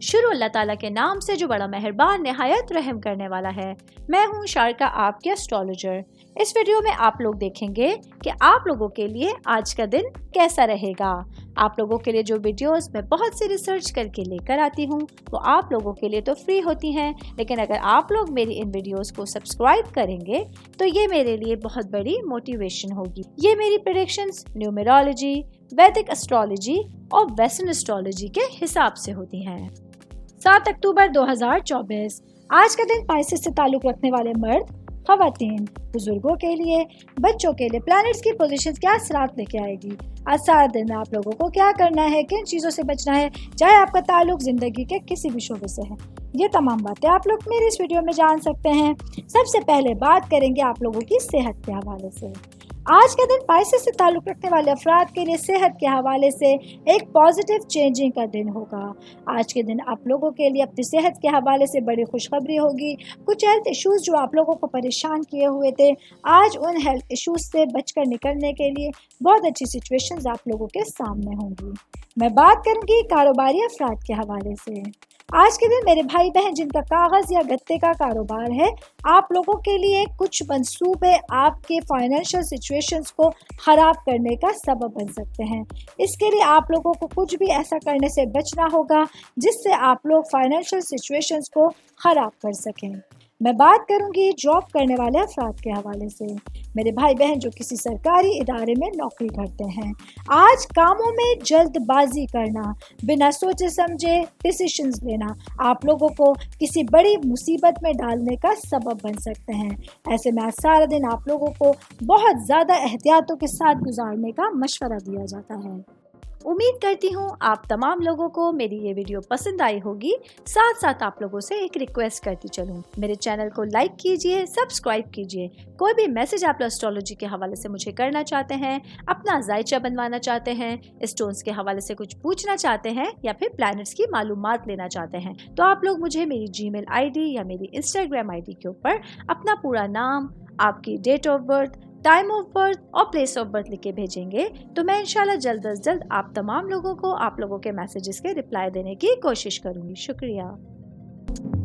شروع اللہ تعالیٰ کے نام سے جو بڑا مہربان نہایت رحم کرنے والا ہے۔ میں ہوں شارکا، آپ کے اسٹرالوجر۔ اس ویڈیو میں آپ لوگ دیکھیں گے کہ آپ لوگوں کے لیے آج کا دن کیسا رہے گا۔ آپ لوگوں کے لیے جو ویڈیوز میں بہت سی ریسرچ کر کے لے کر آتی ہوں وہ آپ لوگوں کے لیے تو فری ہوتی ہیں، لیکن اگر آپ لوگ میری ان ویڈیوز کو سبسکرائب کریں گے تو یہ میرے لیے بہت بڑی موٹیویشن ہوگی۔ یہ میری پریڈکشنز نیومرولوجی، ویدک اسٹرالوجی اور ویسٹرن اسٹرالوجی کے حساب سے ہوتی ہیں۔ 7 اکتوبر 2024 آج کا دن پائسس سے تعلق رکھنے والے مرد، خواتین، بزرگوں کے لیے، بچوں کے لیے پلانٹس کی پوزیشنز کیا اثرات لے کے آئے گی۔ آج سارا دن آپ لوگوں کو کیا کرنا ہے، کن چیزوں سے بچنا ہے، چاہے آپ کا تعلق زندگی کے کسی بھی شعبے سے ہے، یہ تمام باتیں آپ لوگ میری اس ویڈیو میں جان سکتے ہیں۔ سب سے پہلے بات کریں گے آپ لوگوں کی صحت کے حوالے سے۔ آج کا دن پائسس سے تعلق رکھنے والے افراد کے لیے صحت کے حوالے سے ایک پازیٹیو چینجنگ کا دن ہوگا۔ آج کے دن آپ لوگوں کے لیے اپنی صحت کے حوالے سے بڑی خوشخبری ہوگی۔ کچھ ہیلتھ ایشوز جو آپ لوگوں کو پریشان کیے ہوئے تھے، آج ان ہیلتھ ایشوز سے بچ کر نکلنے کے لیے بہت اچھی سچویشنز آپ لوگوں کے سامنے ہوں گی۔ میں بات کروں گی کاروباری افراد کے حوالے سے۔ آج کے دن میرے بھائی بہن جن کا کاغذ یا گتے کا کاروبار ہے، آپ لوگوں کے لیے کچھ منصوبے آپ کے فائنینشیل سچویشنز کو خراب کرنے کا سبب بن سکتے ہیں۔ اس کے لیے آپ لوگوں کو کچھ بھی ایسا کرنے سے بچنا ہوگا جس سے آپ لوگ فائنینشیل سچویشنز کو خراب کر سکیں۔ میں بات کروں گی جاب کرنے والے افراد کے حوالے سے۔ میرے بھائی بہن جو کسی سرکاری ادارے میں نوکری کرتے ہیں، آج کاموں میں جلد بازی کرنا، بنا سوچے سمجھے ڈیسیشنز لینا آپ لوگوں کو کسی بڑی مصیبت میں ڈالنے کا سبب بن سکتے ہیں۔ ایسے میں آج سارا دن آپ لوگوں کو بہت زیادہ احتیاطوں کے ساتھ گزارنے کا مشورہ دیا جاتا ہے۔ امید کرتی ہوں آپ تمام لوگوں کو میری یہ ویڈیو پسند آئی ہوگی۔ ساتھ ساتھ آپ لوگوں سے ایک ریکویسٹ کرتی چلوں، میرے چینل کو لائک کیجئے، سبسکرائب کیجئے۔ کوئی بھی میسج آپ اسٹرالوجی کے حوالے سے مجھے کرنا چاہتے ہیں، اپنا ذائچہ بنوانا چاہتے ہیں، اسٹونز کے حوالے سے کچھ پوچھنا چاہتے ہیں یا پھر پلانٹس کی معلومات لینا چاہتے ہیں، تو آپ لوگ مجھے میری جی میل آئی ڈی یا میری انسٹاگرام آئی ڈی کے اوپر اپنا پورا نام، آپ کی date of birth, time of birth اور پلیس آف برتھ لکھ کے بھیجیں گے تو میں انشاءاللہ جلد از جلد آپ تمام لوگوں کو آپ لوگوں کے میسیجز کے رپلائی دینے کی کوشش کروں گی۔ شکریہ۔